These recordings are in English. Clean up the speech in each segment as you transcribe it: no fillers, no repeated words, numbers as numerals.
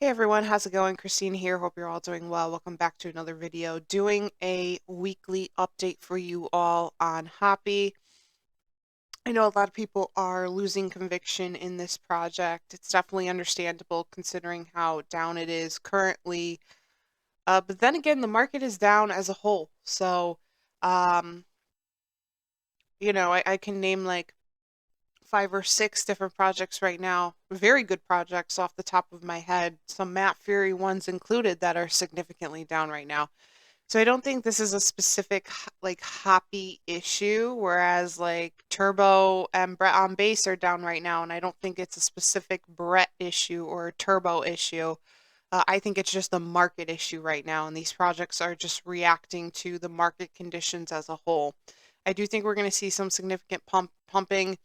Hey everyone, how's it going? Christina here. Hope you're all doing well. Welcome back to another video. Doing a weekly update for you all on Hoppy. I know a lot of people are losing conviction in this project. It's definitely understandable considering how down it is currently. But then again, the market is down as a whole. So, um, I can name like 5 or 6 different projects right now, very good projects off the top of my head, some Furie ones included that are significantly down right now. So I don't think this is a specific like Hoppy issue, whereas like Turbo and Brett on base are down right now, and I don't think it's a specific Brett issue or a Turbo issue. I think it's just a market issue right now, and these projects are just reacting to the market conditions as a whole. I do think we're going to see some significant pumping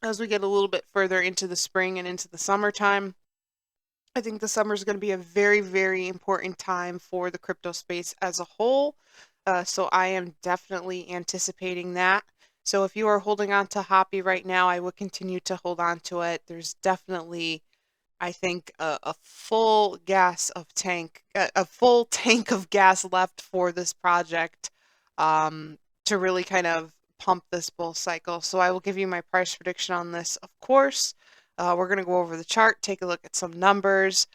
as we get a little bit further into the spring and into the summertime. I think the summer is going to be a very, very important time for the crypto space as a whole. So I am definitely anticipating that. So if you are holding on to Hoppy right now, I would continue to hold on to it. There's definitely, I think, a full tank of gas left for this project to really kind of pump this bull cycle. So I will give you my price prediction on this, of course. We're going to go over the chart, take a look at some numbers,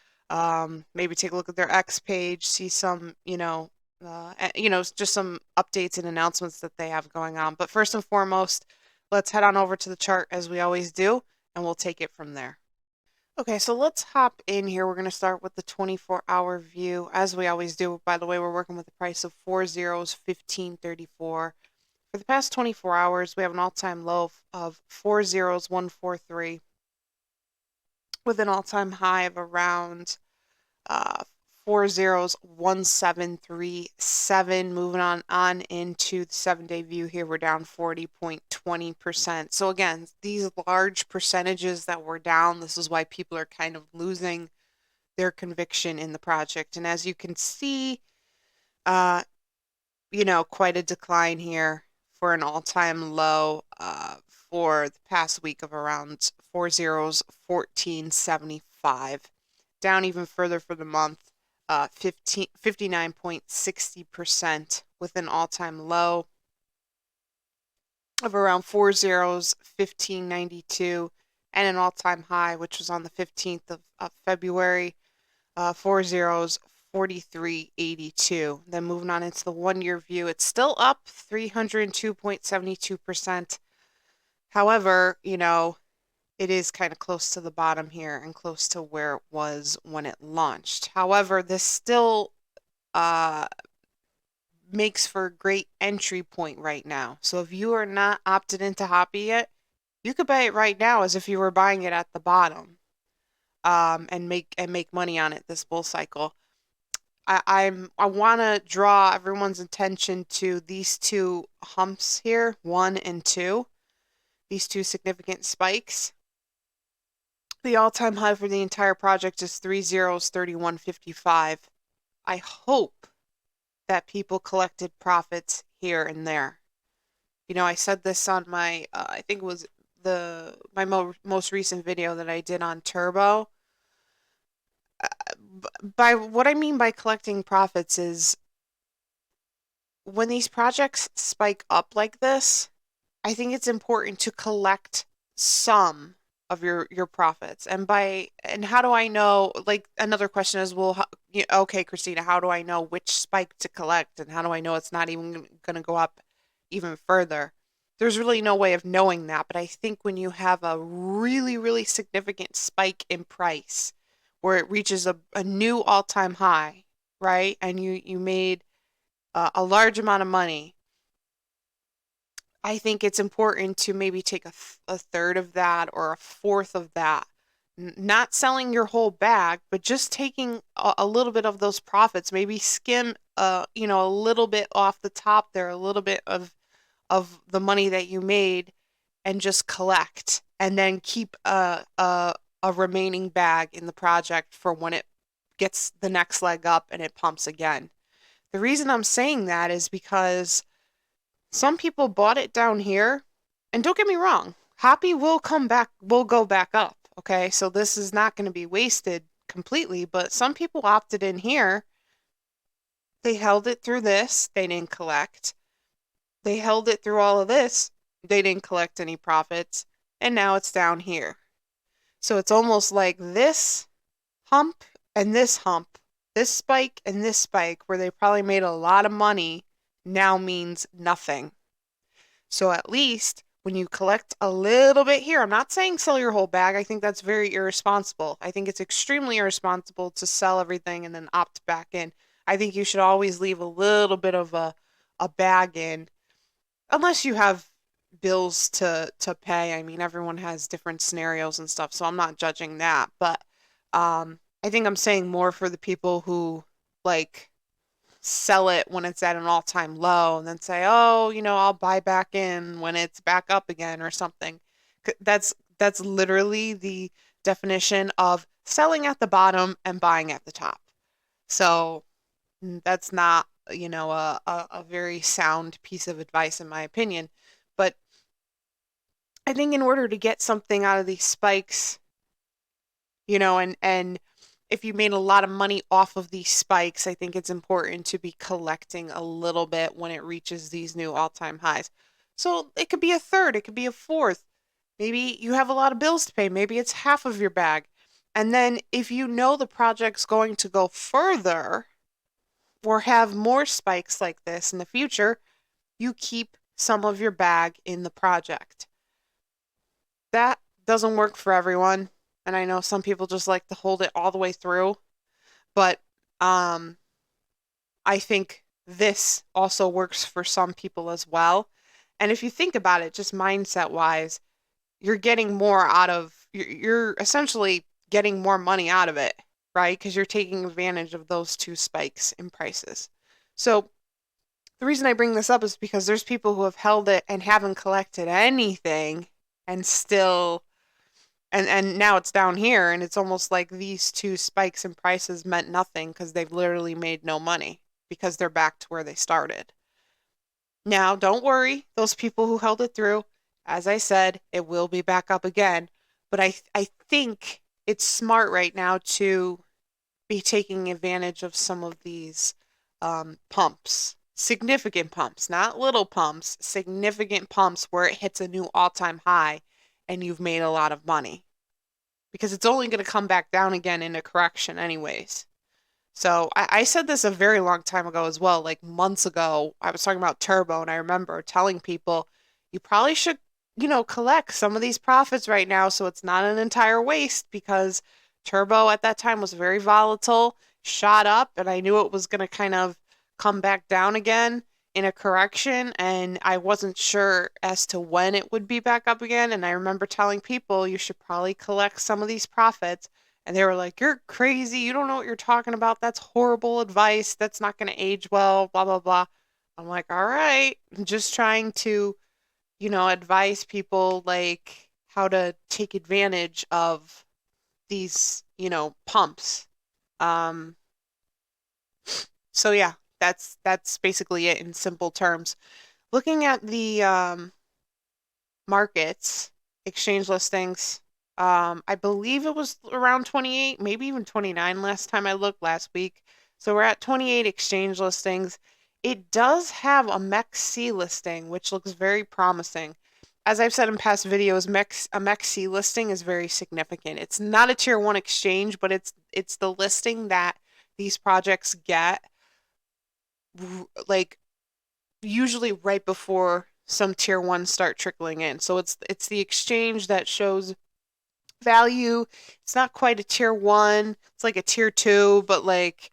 maybe take a look at their X page, see some, just some updates and announcements that they have going on. But first and foremost, let's head on over to the chart as we always do, and we'll take it from there. Okay, so let's hop in here. We're going to start with the 24-hour view, as we always do. By the way, we're working with a price of 4 zeros, 1534. For the past 24 hours, we have an all-time low of 4 zeros, 143, with an all-time high of around 4 zeros, 1737. Moving on into the 7-day view here, we're down 40.20%. So again, these large percentages that we're down, this is why people are kind of losing their conviction in the project. And as you can see, quite a decline here for an all-time low for the past week of around 4 zeros, 1475. Down even further for the month, 59.60%, with an all-time low of around 4 zeros, 1592, and an all-time high, which was on the 15th of February, 4 zeros, 4382. Then moving on into the 1-year view, it's still up 302.72%. However, it is kind of close to the bottom here and close to where it was when it launched. However, this still makes for a great entry point right now. So if you are not opted into Hoppy yet, you could buy it right now as if you were buying it at the bottom, and make money on it this bull cycle. I want to draw everyone's attention to these two humps here, 1 and 2, these two significant spikes. The all-time high for the entire project is 3 zeros, 3155. I hope that people collected profits here and there. I said this on my, I think it was my most recent video that I did on Turbo. By what I mean by collecting profits is when these projects spike up like this, I think it's important to collect some of your profits. And how do I know? Like, another question is, well, okay, Christina, how do I know which spike to collect, and how do I know it's not even going to go up even further? There's really no way of knowing that, but I think when you have a really, really significant spike in price where it reaches a new all-time high, right? And you made a large amount of money, I think it's important to maybe take a third of that or a fourth of that. Not selling your whole bag, but just taking a little bit of those profits, maybe skim a little bit off the top there, a little bit of the money that you made, and just collect, and then keep a remaining bag in the project for when it gets the next leg up and it pumps again. The reason I'm saying that is because some people bought it down here, and don't get me wrong, Hoppy will come back, will go back up, okay? So this is not going to be wasted completely, but some people opted in here. They held it through this, they didn't collect. They held it through all of this, they didn't collect any profits, and now it's down here. So it's almost like this hump and this spike and this spike, where they probably made a lot of money, now means nothing. So at least when you collect a little bit here, I'm not saying sell your whole bag. I think that's very irresponsible. I think it's extremely irresponsible to sell everything and then opt back in. I think you should always leave a little bit of a bag in, unless you have bills to pay. I mean, everyone has different scenarios and stuff, so I'm not judging that. But I think I'm saying more for the people who like sell it when it's at an all-time low and then say, "Oh, I'll buy back in when it's back up again or something." That's literally the definition of selling at the bottom and buying at the top. So that's not, a very sound piece of advice in my opinion. But I think in order to get something out of these spikes, and if you made a lot of money off of these spikes, I think it's important to be collecting a little bit when it reaches these new all-time highs. So it could be a third, it could be a fourth. Maybe you have a lot of bills to pay. Maybe it's half of your bag. And then if you know the project's going to go further or have more spikes like this in the future, you keep some of your bag in the project. That doesn't work for everyone. And I know some people just like to hold it all the way through, but um, I think this also works for some people as well. And if you think about it, just mindset wise, you're getting more out of, you're essentially getting more money out of it, right? Because you're taking advantage of those two spikes in prices. So the reason I bring this up is because there's people who have held it and haven't collected anything and still and now it's down here, and it's almost like these two spikes in prices meant nothing because they've literally made no money because they're back to where they started. Now, don't worry, those people who held it through, as I said, it will be back up again. But I think it's smart right now to be taking advantage of some of these pumps, significant pumps, not little pumps, significant pumps where it hits a new all-time high and you've made a lot of money because it's only going to come back down again in a correction anyways. So I said this a very long time ago as well, like months ago. I was talking about Turbo, and I remember telling people you probably should, collect some of these profits right now so it's not an entire waste because Turbo at that time was very volatile, shot up, and I knew it was going to kind of come back down again in a correction, and I wasn't sure as to when it would be back up again. And I remember telling people you should probably collect some of these profits. And they were like, "You're crazy. You don't know what you're talking about. That's horrible advice. That's not going to age well, blah, blah, blah." I'm like, "All right. I'm just trying to, advise people like how to take advantage of these, pumps." Um, so yeah, that's basically it in simple terms. Looking at the markets, exchange listings. I believe it was around 28, maybe even 29 last time I looked last week. So we're at 28 exchange listings. It does have a MEC-C listing, which looks very promising. As I've said in past videos, a MEC-C listing is very significant. It's not a tier one exchange, but it's the listing that these projects get like usually right before some tier ones start trickling in. So it's the exchange that shows value. It's not quite a tier one. It's like a tier two, but like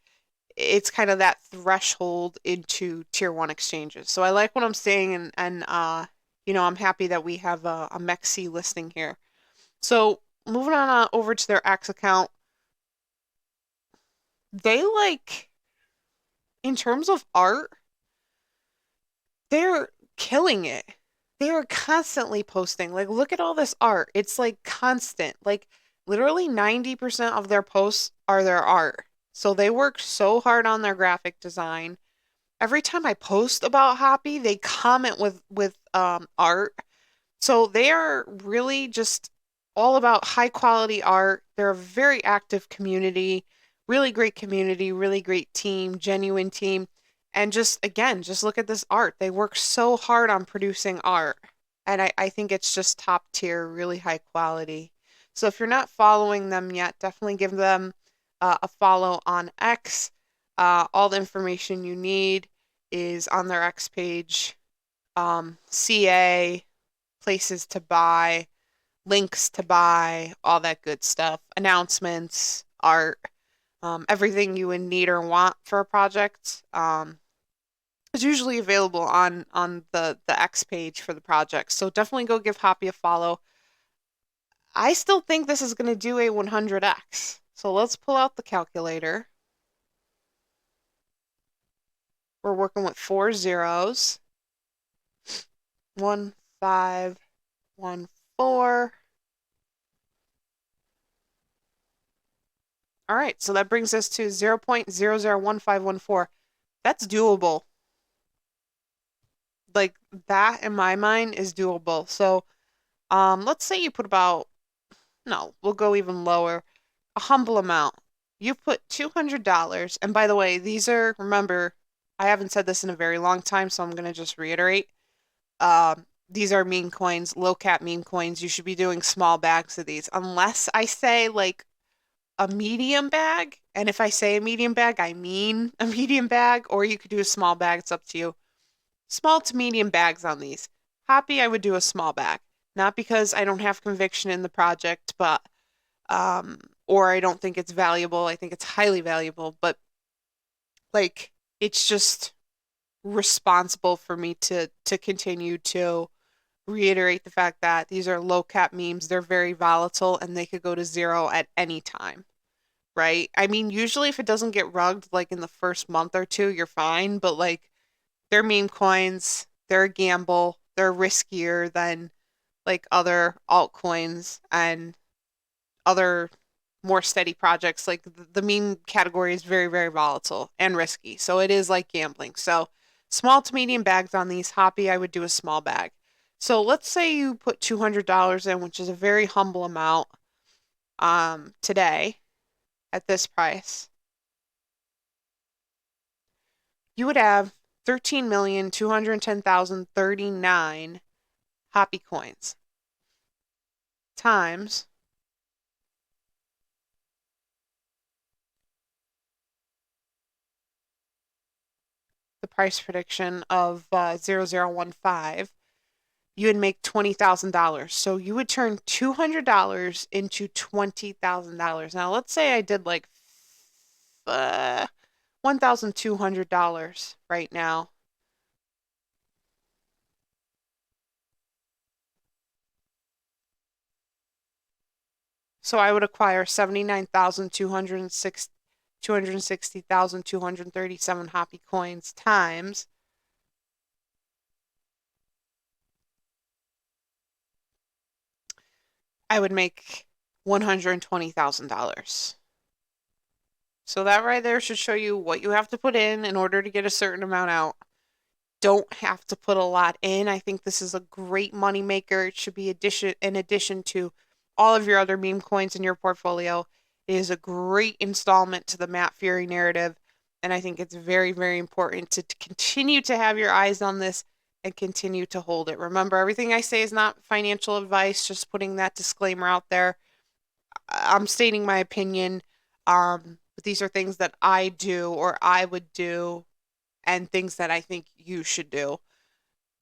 it's kind of that threshold into tier one exchanges. So I like what I'm saying, and I'm happy that we have a MEC-C listing here. So moving on over to their X account, they like in terms of art, they're killing it. They are constantly posting. Like, look at all this art. It's like constant. Like, literally 90% of their posts are their art. So they work so hard on their graphic design. Every time I post about Hoppy, they comment with art. So they are really just all about high quality art. They're a very active community, really great team, genuine team. And just again, just look at this art. They work so hard on producing art. And I think it's just top tier, really high quality. So if you're not following them yet, definitely give them a follow on X. All the information you need is on their X page. CA, places to buy, links to buy, all that good stuff, announcements, art, everything you would need or want for a project. Is usually available on the X page for the project. So definitely go give Hoppy a follow. I still think this is going to do a 100x. So let's pull out the calculator. We're working with 4 zeros. 1, 5, 1, 4. All right, so that brings us to 0.001514. That's doable. Like that in my mind is doable. So, let's say you put about, no, we'll go even lower, a humble amount. You put $200, and by the way, these are, remember, I haven't said this in a very long time, so I'm gonna just reiterate. These are meme coins, low cap meme coins. You should be doing small bags of these, unless I say like a medium bag. And if I say a medium bag, I mean a medium bag, or you could do a small bag. It's up to you. Small to medium bags on these. Hoppy, I would do a small bag. Not because I don't have conviction in the project, but or I don't think it's valuable. I think it's highly valuable, but like it's just responsible for me to continue to reiterate the fact that these are low cap memes. They're very volatile and they could go to zero at any time, right? I mean, usually if it doesn't get rugged like in the first month or two, you're fine, but like they're meme coins, they're a gamble, they're riskier than like other altcoins and other more steady projects. Like the meme category is very, very volatile and risky. So it is like gambling. So small to medium bags on these. Hoppy, I would do a small bag. So let's say you put $200 in, which is a very humble amount today at this price. You would have 13,210,039 Hoppy coins times the price prediction of 0015, you would make $20,000. So you would turn $200 into $20,000. Now, let's say I did like $1,200 right now. So I would acquire 260,237 Hoppy coins times I would make $120,000. So that right there should show you what you have to put in order to get a certain amount out. Don't have to put a lot in. I think this is a great money maker. It should be in addition to all of your other meme coins in your portfolio. It is a great installment to the Matt Furie narrative, and I think it's very, very important to continue to have your eyes on this and continue to hold it. Remember, everything I say is not financial advice, just putting that disclaimer out there. I'm stating my opinion. But these are things that I do or I would do and things that I think you should do.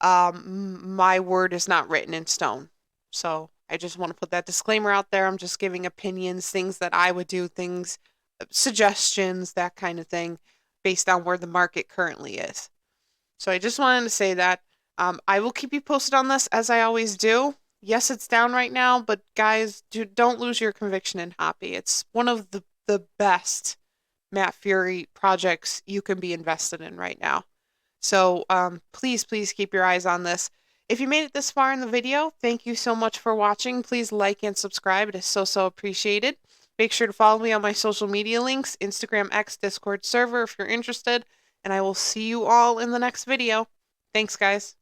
My word is not written in stone. So I just want to put that disclaimer out there. I'm just giving opinions, things that I would do, things, suggestions, that kind of thing, based on where the market currently is. So I just wanted to say that. I will keep you posted on this as I always do. Yes, it's down right now, but guys, don't lose your conviction in Hoppy. It's one of the best Matt Furie projects you can be invested in right now. So please, please keep your eyes on this. If you made it this far in the video, thank you so much for watching. Please like and subscribe. It is so, so appreciated. Make sure to follow me on my social media links, Instagram, X, Discord server if you're interested. And I will see you all in the next video. Thanks, guys.